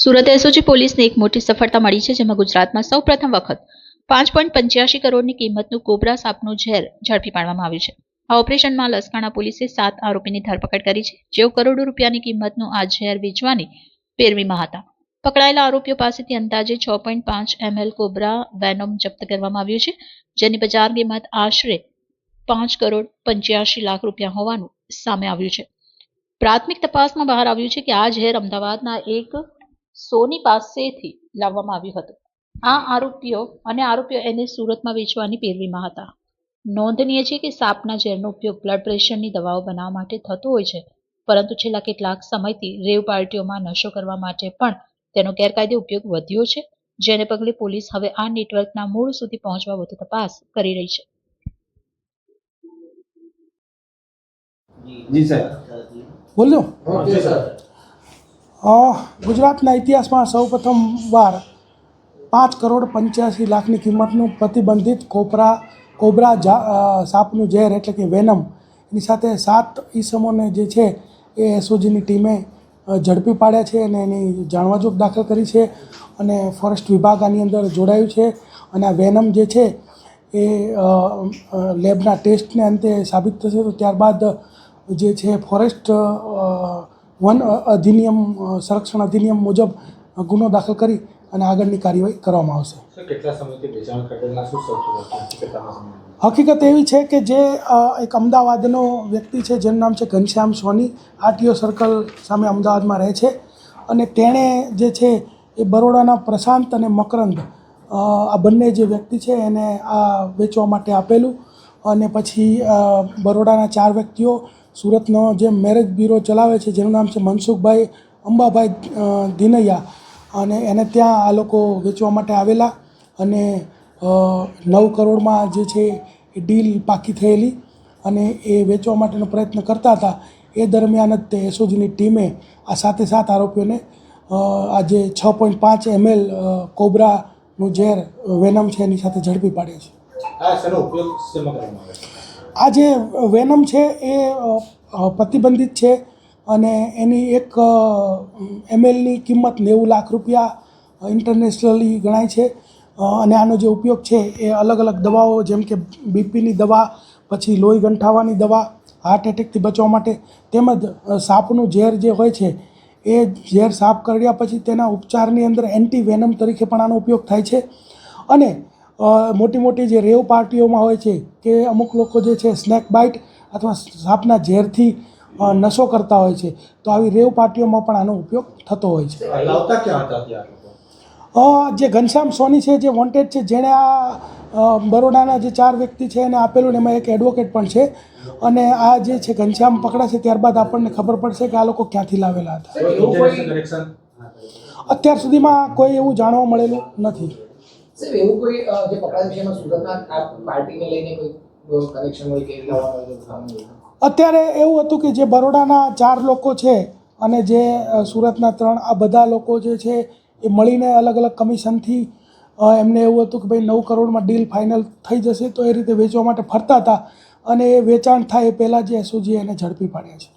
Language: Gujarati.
સુરત એસઓજી પોલીસને એક મોટી સફળતા મળી છે, જેમાં ગુજરાતમાં સૌપ્રથમ વખત 5.85 કરોડની કિંમતનું કોબરા સાપનું ઝેર ઝડપી પાડવામાં આવ્યું છે। આ ઓપરેશનમાં લસકાણા પોલીસે 7 આરોપીની ધરપકડ કરી છે, જેઓ કરોડો રૂપિયાની કિંમતનું આ ઝેર વેચવાની પેરવીમાં હતા। પકડાયેલા આરોપીઓ પાસેથી અંદાજે 6.5 ml કોબરા વેનમ જપ્ત કરવામાં આવ્યું છે, જેની બજાર કિંમત આશરે 5.85 કરોડ રૂપિયા હોવાનું સામે આવ્યું છે। પ્રાથમિક તપાસમાં બહાર આવ્યું છે કે આ ઝેર અમદાવાદના એક સોની પાસેથી લાવવામાં આવ્યું હતું। આરોપીઓ એને સુરતમાં વેચવાની પેરવીમાં હતા। નોંધનીય છે કે સાપના ઝેરનો ઉપયોગ બ્લડ પ્રેશરની દવાઓ બનાવવા માટે થતો હોય છે, પરંતુ છેલ્લા કેટલાક સમયથી રેવ પાર્ટીઓમાં નશો કરવા માટે પણ તેનો ગેરકાયદે ઉપયોગ વધ્યો છે, જેને પગલે પોલીસ હવે આ નેટવર્કના મૂળ સુધી પહોંચવા વધુ તપાસ કરી રહી છે। જી સર બોલો। ગુજરાતના ઇતિહાસમાં સૌપ્રથમ વાર 5.85 કરોડની કિંમતનું પ્રતિબંધિત કોબરા સાપનું ઝેર એટલે કે વેનમ એની સાથે 7 ઈસમોને જે છે એ એસઓજીની ટીમે ઝડપી પાડ્યા છે અને એની જાણવાજોગ દાખલ કરી છે અને ફોરેસ્ટ વિભાગ આની અંદર જોડાયું છે। અને આ વેનમ જે છે એ લેબના ટેસ્ટને અંતે સાબિત થશે તો ત્યારબાદ જે છે ફોરેસ્ટ વન અધિનિયમ સંરક્ષણ અધિનિયમ મુજબ ગુનો દાખલ કરી અને આગળની કાર્યવાહી કરવામાં આવશે। હકીકત એવી છે કે જે એક અમદાવાદનો વ્યક્તિ છે જેનું નામ છે ઘનશ્યામ સોની, આરટીઓ સર્કલ સામે અમદાવાદમાં રહે છે અને તેણે જે છે એ બરોડાના પ્રશાંત અને મકરંદ આ બંને જે વ્યક્તિ છે એને આ વેચવા માટે આપેલું અને પછી બરોડાના 4 વ્યક્તિઓ સુરતનો જે મેરેજ બ્યુરો ચલાવે છે જેનું નામ છે મનસુખભાઈ અંબાભાઈ ધીનૈયા અને એને ત્યાં આ લોકો વેચવા માટે આવેલા અને 9 કરોડમાં જે છે એ ડીલ પાકી થયેલી અને એ વેચવા માટેનો પ્રયત્ન કરતા હતા। એ દરમિયાન જ તે એસઓજીની ટીમે આ 7 આરોપીઓને આ જે 6.5 ml કોબરાનું ઝેર વેનમ છે એની સાથે ઝડપી પાડ્યા છે। આ જે વેનમ છે એ પ્રતિબંધિત છે અને એની 1 mlની કિંમત 90 લાખ રૂપિયા ઇન્ટરનેશનલી ગણાય છે અને આનો જે ઉપયોગ છે એ અલગ અલગ દવાઓ જેમ કે બીપીની દવા, પછી લોહી ગંઠાવાની દવા, હાર્ટ એટેકથી બચવા માટે તેમજ સાપનું ઝેર જે હોય છે એ ઝેર સાફ કર્યા પછી તેના ઉપચારની અંદર એન્ટી વેનમ તરીકે પણ આનો ઉપયોગ થાય છે। અને મોટી જે રેવ પાર્ટીઓમાં હોય છે કે અમુક લોકો જે છે સ્નેક બાઇટ અથવા સાપના ઝેરથી નશો કરતા હોય છે, તો આવી રેવ પાર્ટીઓમાં પણ આનો ઉપયોગ થતો હોય છે। જે ઘનશ્યામ સોની છે જે વોન્ટેડ છે, જેણે આ બરોડાના જે 4 વ્યક્તિ છે એને આપેલું ને એમાં એક એડવોકેટ પણ છે અને આ જે છે ઘનશ્યામ પકડાશે ત્યારબાદ આપણને ખબર પડશે કે આ લોકો ક્યાંથી લાવેલા હતા। અત્યાર સુધીમાં કોઈ એવું જાણવા મળેલું નથી। એવું કોઈ જે પકડાયું છે એમાં સુરતના આ પાર્ટીને લઈને કોઈ કનેક્શન હોય કે અત્યારે એવું હતું કે જે બરોડાના 4 લોકો છે અને જે સુરતના 3 આ બધા લોકો જે છે એ મળીને અલગ અલગ કમિશનથી એમને એવું હતું કે ભાઈ 9 કરોડમાં ડીલ ફાઇનલ થઈ જશે, તો એ રીતે વેચવા માટે ફરતા હતા અને એ વેચાણ થાય એ પહેલાં જે એસઓજીએ એને ઝડપી પાડ્યા છે।